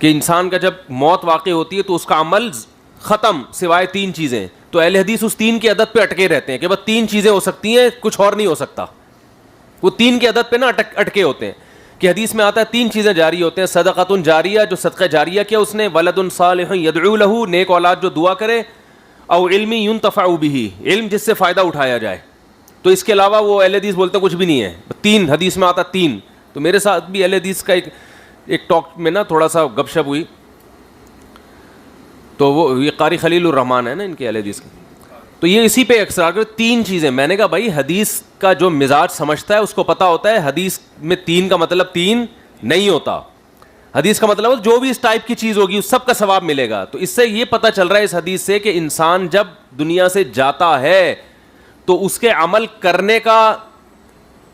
کہ انسان کا جب موت واقع ہوتی ہے تو اس کا عمل ختم سوائے 3 چیزیں. تو اہل حدیث اس 3 کی عدد پہ اٹکے رہتے ہیں کہ بس 3 چیزیں ہو سکتی ہیں, کچھ اور نہیں ہو سکتا. وہ 3 کی عدد پہ نا اٹکے ہوتے ہیں کہ حدیث میں آتا ہے 3 چیزیں جاری ہوتے ہیں. صدقۃ جاریہ, جو صدقہ جاریہ کیا اس نے, ولد صالح یدعو لہ, نیک اولاد جو دعا کرے, او علم ینتفع بہ, علم جس سے فائدہ اٹھایا جائے. تو اس کے علاوہ وہ اہل حدیث بولتے کچھ بھی نہیں ہے. 3 حدیث میں آتا 3. تو میرے ساتھ بھی اہل حدیث کا ایک ٹاک میں نا تھوڑا سا گپ شپ ہوئی, تو وہ یہ قاری خلیل الرحمان ہے نا ان کے اہل حدیث کے, تو یہ اسی پہ اکثر 3 چیزیں. میں نے کہا بھائی حدیث کا جو مزاج سمجھتا ہے اس کو پتہ ہوتا ہے حدیث میں 3 کا مطلب 3 نہیں ہوتا. حدیث کا مطلب جو بھی اس ٹائپ کی چیز ہوگی اس سب کا ثواب ملے گا. تو اس سے یہ پتہ چل رہا ہے اس حدیث سے کہ انسان جب دنیا سے جاتا ہے تو اس کے عمل کرنے کا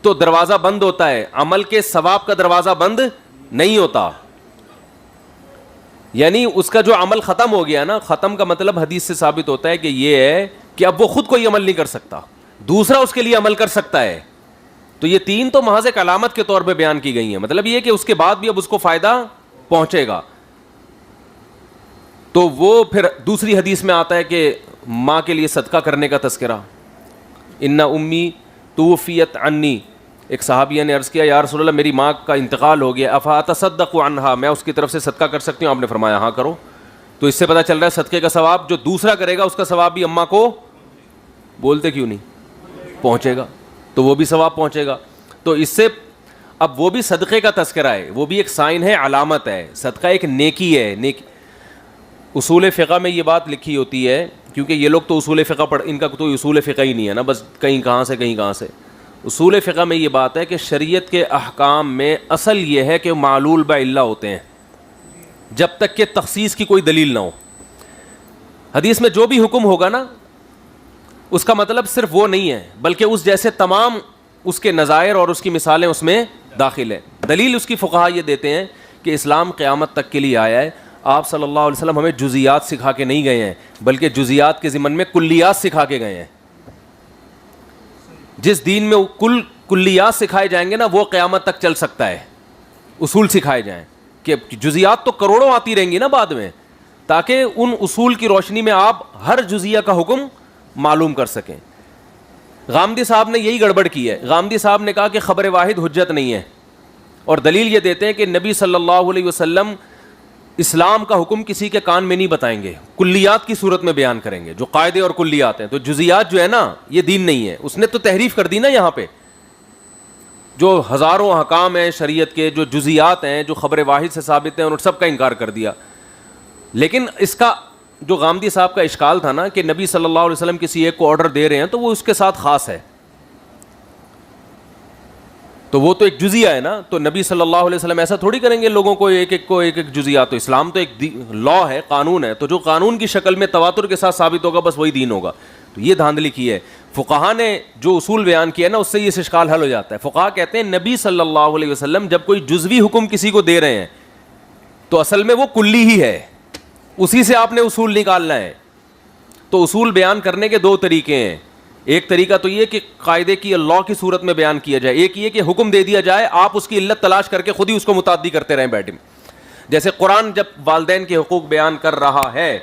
تو دروازہ بند ہوتا ہے, عمل کے ثواب کا دروازہ بند نہیں ہوتا. یعنی اس کا جو عمل ختم ہو گیا نا, ختم کا مطلب حدیث سے ثابت ہوتا ہے کہ یہ ہے کہ اب وہ خود کوئی عمل نہیں کر سکتا, دوسرا اس کے لیے عمل کر سکتا ہے. تو یہ 3 تو محض ایک علامت کے طور پہ بیان کی گئی ہیں, مطلب یہ کہ اس کے بعد بھی اب اس کو فائدہ پہنچے گا. تو وہ پھر دوسری حدیث میں آتا ہے کہ ماں کے لیے صدقہ کرنے کا تذکرہ, ان امی توفیت عنی. ایک صحابیہ نے عرض کیا یا رسول اللہ میری ماں کا انتقال ہو گیا, افاتصدق عنہا, میں اس کی طرف سے صدقہ کر سکتی ہوں؟ آپ نے فرمایا ہاں کرو. تو اس سے پتہ چل رہا ہے صدقے کا ثواب جو دوسرا کرے گا اس کا ثواب بھی اماں کو, بولتے کیوں نہیں, پہنچے گا. تو وہ بھی ثواب پہنچے گا. تو اس سے اب وہ بھی صدقے کا تذکرہ ہے, وہ بھی ایک سائن ہے, علامت ہے. صدقہ ایک نیکی ہے. نیکی اصول فقہ میں یہ بات لکھی ہوتی ہے, کیونکہ یہ لوگ تو اصول فقہ ان کا تو اصول فقہ ہی نہیں ہے نا, بس کہیں کہاں سے کہیں کہاں سے. اصول فقہ میں یہ بات ہے کہ شریعت کے احکام میں اصل یہ ہے کہ معلول بعلہ ہوتے ہیں جب تک کہ تخصیص کی کوئی دلیل نہ ہو. حدیث میں جو بھی حکم ہوگا نا اس کا مطلب صرف وہ نہیں ہے, بلکہ اس جیسے تمام اس کے نظائر اور اس کی مثالیں اس میں داخل ہیں. دلیل اس کی فقہا یہ دیتے ہیں کہ اسلام قیامت تک کے لیے آیا ہے. آپ صلی اللہ علیہ وسلم ہمیں جزیات سکھا کے نہیں گئے ہیں, بلکہ جزیات کے ضمن میں کلیات سکھا کے گئے ہیں. جس دین میں کلیات سکھائے جائیں گے نا وہ قیامت تک چل سکتا ہے. اصول سکھائے جائیں کہ جزیات تو کروڑوں آتی رہیں گی نا بعد میں, تاکہ ان اصول کی روشنی میں آپ ہر جزیہ کا حکم معلوم کر سکیں. غامدی صاحب نے یہی گڑبڑ کی ہے. غامدی صاحب نے کہا کہ خبر واحد حجت نہیں ہے, اور دلیل یہ دیتے ہیں کہ نبی صلی اللہ علیہ وسلم اسلام کا حکم کسی کے کان میں نہیں بتائیں گے, کلیات کی صورت میں بیان کریں گے, جو قاعدے اور کلیات ہیں. تو جزیات جو ہے نا یہ دین نہیں ہے. اس نے تو تحریف کر دی نا یہاں پہ, جو ہزاروں احکام ہیں شریعت کے, جو جزیات ہیں جو خبر واحد سے ثابت ہیں, ان سب کا انکار کر دیا. لیکن اس کا جو غامدی صاحب کا اشکال تھا نا کہ نبی صلی اللہ علیہ وسلم کسی ایک کو آرڈر دے رہے ہیں تو وہ اس کے ساتھ خاص ہے, تو وہ تو ایک جزیہ ہے نا. تو نبی صلی اللہ علیہ وسلم ایسا تھوڑی کریں گے لوگوں کو ایک ایک جزیہ. تو اسلام تو ایک لا ہے, قانون ہے, تو جو قانون کی شکل میں تواتر کے ساتھ ثابت ہوگا بس وہی دین ہوگا. تو یہ دھاندلی کی ہے فقہا نے, جو اصول بیان کیا نا اس سے یہ اشکال حل ہو جاتا ہے. فقہا کہتے ہیں نبی صلی اللہ علیہ وسلم جب کوئی جزوی حکم کسی کو دے رہے ہیں تو اصل میں وہ کلی ہی ہے, اسی سے آپ نے اصول نکالنا ہے. تو اصول بیان کرنے کے 2 طریقے ہیں. ایک طریقہ تو یہ کہ قاعدے کی اللہ کی صورت میں بیان کیا جائے, ایک یہ کہ حکم دے دیا جائے, آپ اس کی علت تلاش کر کے خود ہی اس کو متعدی کرتے رہیں بیٹھے. جیسے قرآن جب والدین کے حقوق بیان کر رہا ہے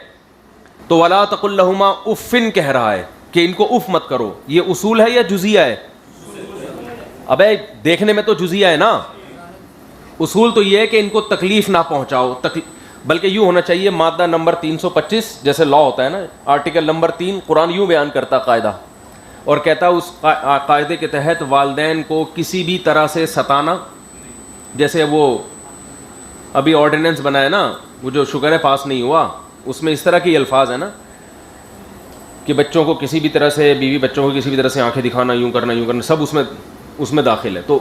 تو ولا تقل لہما اف کہہ رہا ہے کہ ان کو اف مت کرو. یہ اصول ہے یا جزیہ ہے؟ ابے دیکھنے میں تو جزیہ ہے نا. اصول تو یہ ہے کہ ان کو تکلیف نہ پہنچاؤ, بلکہ یوں ہونا چاہیے مادہ نمبر 325 جیسے لا ہوتا ہے نا, آرٹیکل نمبر 3 قرآن یوں بیان کرتا قاعدہ, اور کہتا اس قاعدے کے تحت والدین کو کسی بھی طرح سے ستانا. جیسے وہ ابھی آرڈیننس بنا ہے نا, وہ جو شکر ہے پاس نہیں ہوا, اس میں اس طرح کے الفاظ ہیں نا کہ بچوں کو کسی بھی طرح سے, بیوی بچوں کو کسی بھی طرح سے آنکھیں دکھانا, یوں کرنا, سب اس میں داخل ہے. تو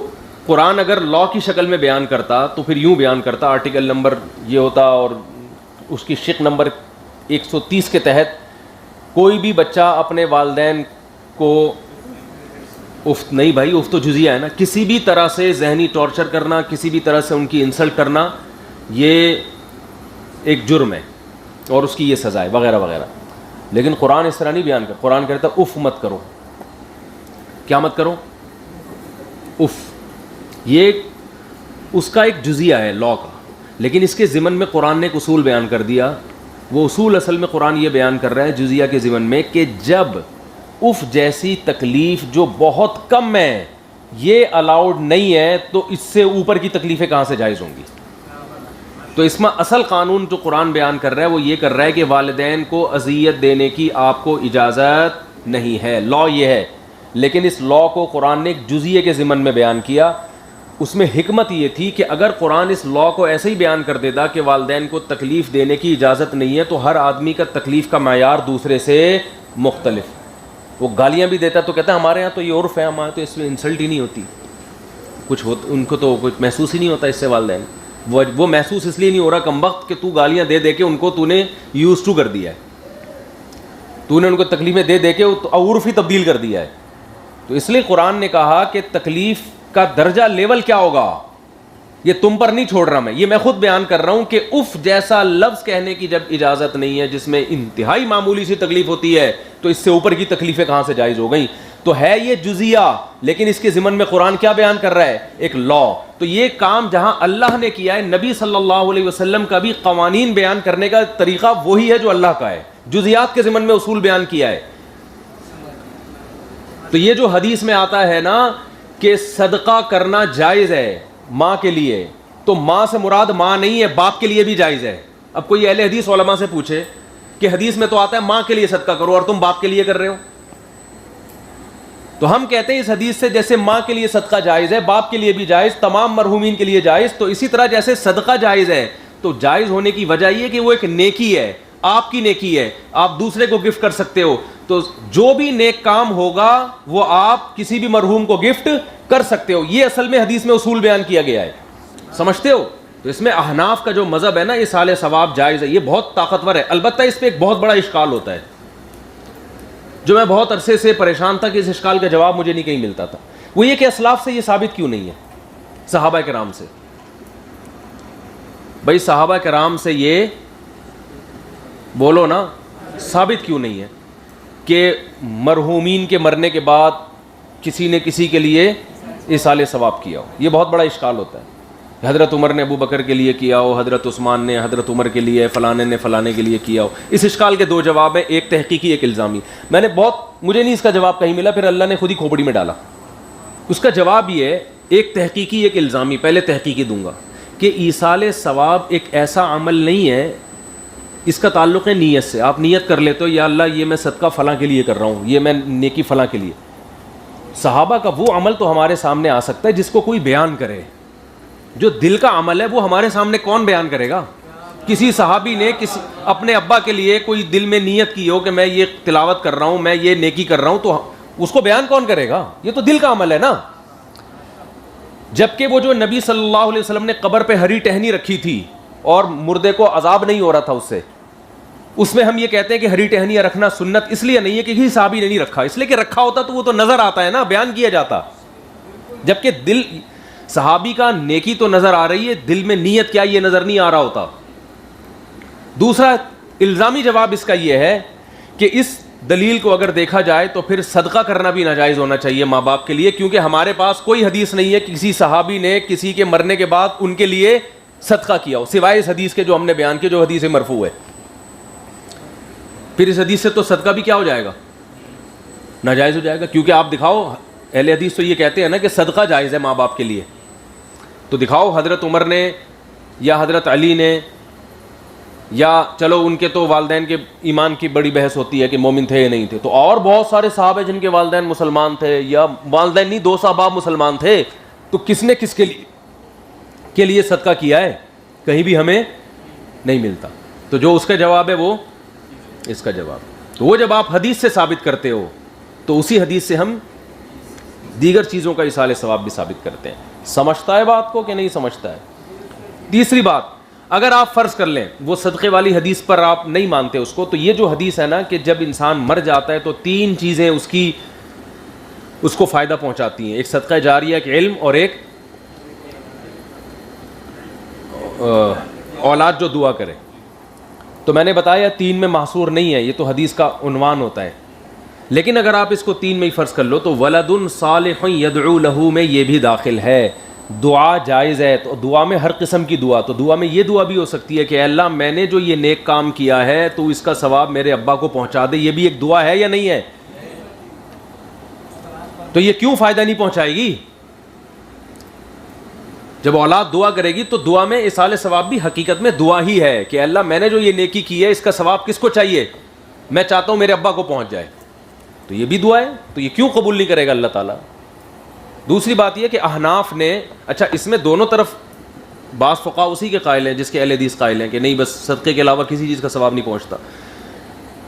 قرآن اگر لا کی شکل میں بیان کرتا تو پھر یوں بیان کرتا, آرٹیکل نمبر یہ ہوتا اور اس کی شق نمبر 130 کے تحت کوئی بھی بچہ اپنے والدین کو اف نہیں, بھائی اف تو جزیہ ہے نا, کسی بھی طرح سے ذہنی ٹارچر کرنا, کسی بھی طرح سے ان کی انسلٹ کرنا, یہ ایک جرم ہے اور اس کی یہ سزا ہے وغیرہ وغیرہ. لیکن قرآن اس طرح نہیں بیان کرتا. قرآن کہتا اف مت کرو. کیا مت کرو؟ اف. یہ اس کا ایک جزیہ ہے لا کا. لیکن اس کے ضمن میں قرآن نے ایک اصول بیان کر دیا. وہ اصول اصل میں قرآن یہ بیان کر رہا ہے جزیہ کے ضمن میں کہ جب اف جیسی تکلیف جو بہت کم ہے یہ الاؤڈ نہیں ہے تو اس سے اوپر کی تکلیفیں کہاں سے جائز ہوں گی. تو اس میں اصل قانون جو قرآن بیان کر رہا ہے وہ یہ کر رہا ہے کہ والدین کو اذیت دینے کی آپ کو اجازت نہیں ہے. لا یہ ہے, لیکن اس لا کو قرآن نے ایک جزیے کے ضمن میں بیان کیا. اس میں حکمت یہ تھی کہ اگر قرآن اس لا کو ایسے ہی بیان کر دیتا کہ والدین کو تکلیف دینے کی اجازت نہیں ہے تو ہر آدمی کا تکلیف کا معیار دوسرے سے مختلف. وہ گالیاں بھی دیتا تو کہتا ہے ہمارے یہاں تو یہ عرف ہے, ہمارے تو اس میں انسلٹ ہی نہیں ہوتی, کچھ ان کو تو کچھ محسوس ہی نہیں ہوتا اس سے والدین. وہ محسوس اس لیے نہیں ہو رہا کمبخت کہ تو گالیاں دے دے کے ان کو تو نے یوز ٹو کر دیا ہے, تو نے ان کو تکلیفیں دے دے کے عرف ہی تبدیل کر دیا ہے. تو اس لیے قرآن نے کہا کہ تکلیف کا درجہ لیول کیا ہوگا یہ تم پر نہیں چھوڑ رہا میں, یہ میں خود بیان کر رہا ہوں کہ اف جیسا لفظ کہنے کی جب اجازت نہیں ہے جس میں انتہائی معمولی سی تکلیف ہوتی ہے تو اس سے اوپر کی تکلیفیں کہاں سے جائز ہو گئیں. تو ہے یہ جزیہ, لیکن اس کے ضمن میں قرآن کیا بیان کر رہا ہے, ایک لا. تو یہ کام جہاں اللہ نے کیا ہے, نبی صلی اللہ علیہ وسلم کا بھی قوانین بیان کرنے کا طریقہ وہی ہے جو اللہ کا ہے, جزیات کے ضمن میں اصول بیان کیا ہے. تو یہ جو حدیث میں آتا ہے نا کہ صدقہ کرنا جائز ہے ماں کے لیے, تو ماں سے مراد ماں نہیں ہے, باپ کے لیے بھی جائز ہے. اب کوئی اہل حدیث علماء سے پوچھے کہ حدیث میں تو آتا ہے ماں کے لیے صدقہ کرو اور تم باپ کے لیے کر رہے ہو, تو ہم کہتے ہیں اس حدیث سے جیسے ماں کے لیے صدقہ جائز ہے, باپ کے لیے بھی جائز, تمام مرحومین کے لیے جائز, تو اسی طرح جیسے صدقہ جائز ہے تو جائز ہونے کی وجہ یہ کہ وہ ایک نیکی ہے, آپ کی نیکی ہے, آپ دوسرے کو گفٹ کر سکتے ہو. تو جو بھی نیک کام ہوگا وہ آپ کسی بھی مرحوم کو گفٹ کر سکتے ہو. یہ اصل میں حدیث میں اصول بیان کیا گیا ہے, سمجھتے ہو. تو اس میں احناف کا جو مذہب ہے نا ایصال ثواب جائز ہے, یہ بہت طاقتور ہے. البتہ اس پہ ایک بہت بڑا اشکال ہوتا ہے جو میں بہت عرصے سے پریشان تھا کہ اس اشکال کا جواب مجھے نہیں کہیں ملتا تھا. وہ یہ کہ اسلاف سے یہ ثابت کیوں نہیں ہے, صحابہ کرام سے. بھائی صحابہ کرام سے یہ بولو نا ثابت کیوں نہیں ہے کہ مرحومین کے مرنے کے بعد کسی نے کسی کے لیے ایصال ثواب کیا ہو. یہ بہت بڑا اشکال ہوتا ہے. حضرت عمر نے ابو بکر کے لیے کیا ہو, حضرت عثمان نے حضرت عمر کے لیے, فلانے نے فلانے کے لیے کیا ہو. اس اشکال کے دو جواب ہیں, ایک تحقیقی ایک الزامی. مجھے نہیں اس کا جواب کہیں ملا, پھر اللہ نے خود ہی کھوپڑی میں ڈالا. اس کا جواب یہ ہے, ایک تحقیقی ایک الزامی. پہلے تحقیقی دوں گا کہ ایصال ثواب ایک ایسا عمل نہیں ہے, اس کا تعلق ہے نیت سے. آپ نیت کر لیتے ہو یا اللہ یہ میں صدقہ فلاں کے لیے کر رہا ہوں, یہ میں نیکی فلاں کے لیے. صحابہ کا وہ عمل تو ہمارے سامنے آ سکتا ہے جس کو کوئی بیان کرے. جو دل کا عمل ہے وہ ہمارے سامنے کون بیان کرے گا؟ کسی صحابی نے کسی اپنے ابا کے لیے کوئی دل میں نیت کی ہو کہ میں یہ تلاوت کر رہا ہوں, میں یہ نیکی کر رہا ہوں, تو اس کو بیان کون کرے گا؟ یہ تو دل کا عمل ہے نا. جبکہ وہ جو نبی صلی اللہ علیہ وسلم نے قبر پہ ہری ٹہنی رکھی تھی اور مردے کو عذاب نہیں ہو رہا تھا اس سے, اس میں ہم یہ کہتے ہیں کہ ہری ٹہنیاں رکھنا سنت اس لیے نہیں ہے کہ کسی صحابی نے نہیں رکھا, اس لیے کہ رکھا ہوتا تو وہ تو نظر آتا ہے نا, بیان کیا جاتا. جبکہ دل صحابی کا نیکی تو نظر آ رہی ہے, دل میں نیت کیا یہ نظر نہیں آ رہا ہوتا. دوسرا الزامی جواب اس کا یہ ہے کہ اس دلیل کو اگر دیکھا جائے تو پھر صدقہ کرنا بھی ناجائز ہونا چاہیے ماں باپ کے لیے, کیونکہ ہمارے پاس کوئی حدیث نہیں ہے کہ کسی صحابی نے کسی کے مرنے کے بعد ان کے لیے صدقہ کیا ہو, سوائے اس حدیث کے جو ہم نے بیان کیا جو حدیث مرفوع ہے. پھر اس حدیث سے تو صدقہ بھی کیا ہو جائے گا؟ ناجائز ہو جائے گا. کیونکہ آپ دکھاؤ, اہل حدیث تو یہ کہتے ہیں نا کہ صدقہ جائز ہے ماں باپ کے لیے, تو دکھاؤ حضرت عمر نے یا حضرت علی نے, یا چلو ان کے تو والدین کے ایمان کی بڑی بحث ہوتی ہے کہ مومن تھے یا نہیں تھے, تو اور بہت سارے صحابہ جن کے والدین مسلمان تھے, یا والدین نہیں دو صحابہ مسلمان تھے, تو کس نے کس کے لیے صدقہ کیا ہے؟ کہیں بھی ہمیں نہیں ملتا. تو جو اس کا جواب ہے وہ اس کا جواب. تو وہ جب آپ حدیث سے ثابت کرتے ہو تو اسی حدیث سے ہم دیگر چیزوں کا ایصال ثواب بھی ثابت کرتے ہیں. سمجھتا ہے بات کو کہ نہیں سمجھتا ہے؟ تیسری بات, اگر آپ فرض کر لیں وہ صدقے والی حدیث پر آپ نہیں مانتے اس کو, تو یہ جو حدیث ہے نا کہ جب انسان مر جاتا ہے تو تین چیزیں اس کو فائدہ پہنچاتی ہیں, ایک صدقہ جاریہ, ایک علم, اور ایک اولاد جو دعا کرے. تو میں نے بتایا تین میں محصور نہیں ہے, یہ تو حدیث کا عنوان ہوتا ہے. لیکن اگر آپ اس کو تین میں ہی فرض کر لو تو ولد صالح یدعو لہ میں یہ بھی داخل ہے دعا جائز ہے تو دعا میں ہر قسم کی دعا, تو دعا میں یہ دعا بھی ہو سکتی ہے کہ اے اللہ میں نے جو یہ نیک کام کیا ہے تو اس کا ثواب میرے ابا کو پہنچا دے, یہ بھی ایک دعا ہے یا نہیں ہے؟ تو یہ کیوں فائدہ نہیں پہنچائے گی؟ جب اولاد دعا کرے گی تو دعا میں ایصال ثواب بھی حقیقت میں دعا ہی ہے کہ اللہ میں نے جو یہ نیکی کی ہے اس کا ثواب کس کو چاہیے؟ میں چاہتا ہوں میرے ابا کو پہنچ جائے, تو یہ بھی دعا ہے, تو یہ کیوں قبول نہیں کرے گا اللہ تعالیٰ؟ دوسری بات یہ کہ احناف نے, اچھا اس میں دونوں طرف بعض فقہا اسی کے قائل ہیں جس کے اہل حدیث قائل ہیں کہ نہیں بس صدقے کے علاوہ کسی چیز کا ثواب نہیں پہنچتا,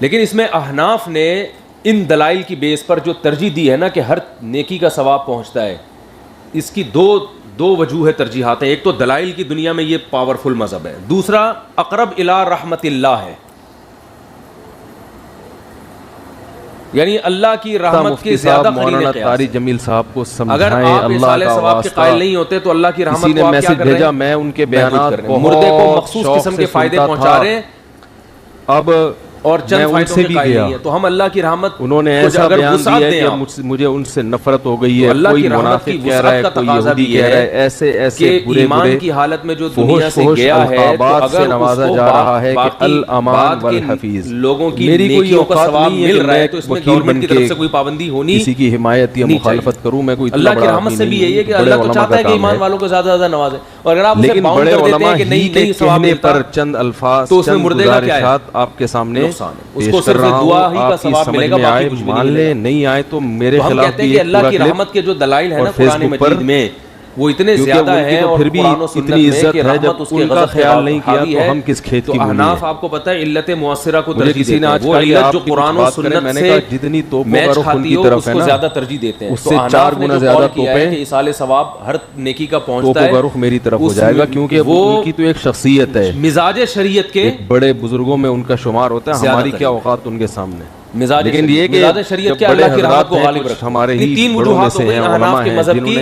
لیکن اس میں احناف نے ان دلائل کی بیس پر جو ترجیح دی ہے نا کہ ہر نیکی کا ثواب پہنچتا ہے, اس کی دو وجوہ ترجیحات ہیں. ایک تو دلائل کی دنیا میں یہ پاورفل مذہب ہے, دوسرا اقرب الی رحمت اللہ ہے, یعنی اللہ کی رحمت کے زیادہ قریب ہے. طارق جمیل صاحب کو اگر آپ اصال ثواب کے قائل نہیں ہوتے تو اللہ کی رحمت کو آپ کیا کر رہے ہیں؟ میں ان کے بیانات مردے کو مخصوص قسم کے فائدے پہنچا رہے ہیں اب اور چند فائدوں کے قائل نہیں ہے, تو ہم اللہ کی رحمت انہوں نے ایسا بیان دیا ہے کہ مجھے ان سے نفرت ہو گئی ہے, کوئی منافق کہہ رہا ہے, کوئی یہودی کہہ رہا ہے, ایسے ایسے برے ایمان کی حالت میں جو دنیا سے گیا ہے تو اگر نوازا جا رہا ہے کہ الامان والحفیظ, لوگوں کی میری کوئی نیکیوں کا اوقات ثواب نہیں ہے مل کہ رہا ہے میں تو اس میں وکیل گورنمنٹ بن کی کے طرف سے کوئی پابندی ہونی کسی کی حمایت یا مخالفت کروں. میں کوئی اللہ کی رحمت سے بھی یہی ہے کہ اللہ تو چاہتا ہے کہ ایمان والوں کو زیادہ زیادہ نوازے, اور اگر آپ اسے باؤنڈ کر دیتے ہیں کہ نہیں ثواب ملتا پر چند الفاظ تو اس میں مردے کا کیا ہے؟ آپ کے سامنے اس کو صرف دعا ہی کا ثواب ملے گا, باقی کچھ بھی نہیں ملے گا. نہیں آئے تو میرے ہم خلاف کہتے ہیں کہ اللہ کی رحمت کے جو دلائل ہیں نا قرآن مجید میں وہ اتنے زیادہ ہیں اور پھر بھی قرآن و سنت اتنی میں عزت کہ ہے, رحمت جب اس کے ان کا غضب خیال نہیں کیا تو ہم کس کھیت کی تو بولی احناف ہے. آپ کو پتہ ہے علت معاصرہ کو مجھے ترجیح کسی نے دیتے آج ہیں, وہ کہا کہ علت جو آپ قرآن و سنت سے جتنی توپوں میچ کا رخ ان کھاتی کی ہو طرف اس ہے کو نا زیادہ ترجیح دیتے ہیں. اس تو سے 4 احناف نے گنا جو زیادہ قول کیا ہے توپیں کہ ایصال ثواب ہر نیکی کا پہنچتا توپوں ہے کا رخ میری طرف ہو جائے گا, کیونکہ ان کی تو ایک شخصیت ہے, مزاج شریعت کے بڑے بزرگوں میں ان کا شمار ہوتا ہے, ہماری کیا اوقات ان کے سامنے. لیکن یہ کہ مزاج شریعت کے اللہ کی رحمت کو غالب رکھتا ہے. ہمارے ہی تین وجوہات ہو گئی احناف کے مذہب کی,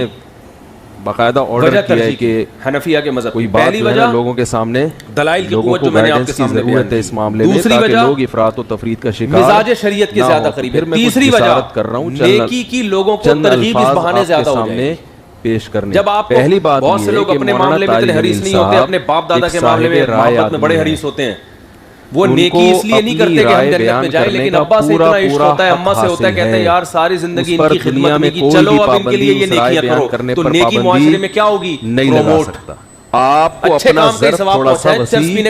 باقاعدہ آرڈر کیا ہے کہ حنفیہ کے مذہب کوئی بات جو ہے نا لوگوں کے سامنے دلائل کی قوت جو میں نے آپ کے سامنے ضرورت ہے اس معاملے میں, دوسری تاکہ وجہ لوگ افراط و تفریط کا شکار مزاج شریعت کے زیادہ قریب ہے. تیسری وجہ کر رہا ہوں نیکی کی لوگوں کو ترغیب اس بہانے زیادہ ہو جائے گی پیش کرنے. جب آپ پہلی بات بہت سے لوگ اپنے معاملے میں اتنے حریص نہیں ہوتے, اپنے باپ دادا کے معاملے میں محبت میں بڑے حریص ہوتے ہیں, وہ نیکی اس لیے نہیں کرتے کہ ہم جنت میں جائیں, لیکن ابا سے اتنا عشق ہوتا ہے, اماں سے ہوتا ہے, کہتے ہیں یار ساری زندگی ان کی خدمت میں کی, چلو اب ان کے لیے یہ نیکیاں کرو, تو نیکی معاشرے میں کیا ہوگی؟ نہیں لگا سکتا. آپ کو اپنا ظرف تھوڑا سا وسیع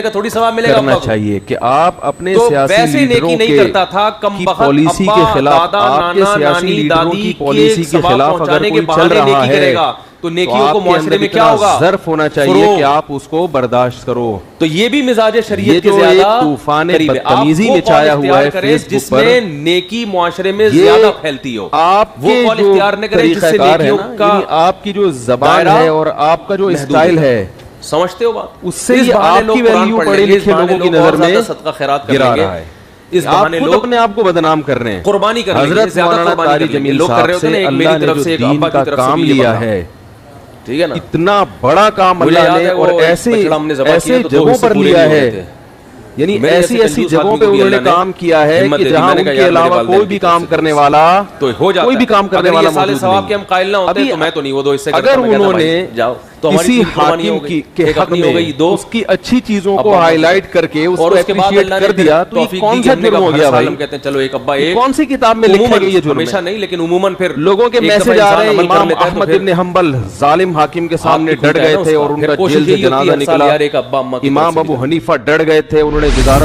کرنا چاہیے کہ آپ اپنے سیاسی لیڈروں کی پالیسی کے خلاف, آپ کے سیاسی لیڈروں کی پالیسی کے خلاف اگر کوئی چل رہا ہے تو نیکیوں کو معاشرے میں کیا ہوگا؟ ظرف ہونا چاہیے کہ آپ اس کو برداشت کرو. تو یہ بھی مزاج شریعت کے زیادہ طوفان بدتمیزی میں چھایا ہوا ہے فیس جس میں نیکی معاشرے میں زیادہ پھیلتی ہو, آپ وہ قول اختیار نہ کریں جس سے نیکیوں کا آپ کی جو زبان ہے اور آپ کا جو اسٹائل ہے, سمجھتے ہو بات, اس سے آپ کی ویلیو پڑھے لکھے لوگوں کی نظر میں صدقہ خیرات گرا رہا ہے. اس بہانے لوگ اپنے آپ کو بدنام کر رہے ہیں, قربانی کر رہے ہیں. حضرت مولانا طارق جمیل صاحب سے اللہ نے جو دین کا کام لیا ہے, ٹھیک ہے نا, اتنا بڑا کام اللہ نے اور ایسے جگہوں پر لیا ہے, یعنی ایسی جگہوں پہ انہوں نے کام کیا ہے کہ جہاں ان کے علاوہ کوئی بھی کام کرنے والا کوئی بھی کام کرنے والا موجود نہیں. ہم قائل نہ ہوتے تو میں تو نہیں, وہ دو اس سے اگر انہوں نے کسی حاکم کے حق میں اس کی اچھی چیزوں کو ہائی لائٹ کر کے اس کو اپریشیٹ کر دیا, تو یہ کون سا جرم ہو گیا بھائی؟ کہتے ہیں چلو ایک ابا ایک, کون سی کتاب میں لکھا گیا یہ جرم؟ ہمیشہ نہیں, لیکن عموماً پھر لوگوں کے میسج آ رہے ہیں, امام احمد ابن حنبل ظالم حاکم کے سامنے ڈٹ گئے تھے اور ان کا جیل سے جنازہ نکلا, امام ابو حنیفہ ڈٹ گئے تھے, انہوں نے وزارت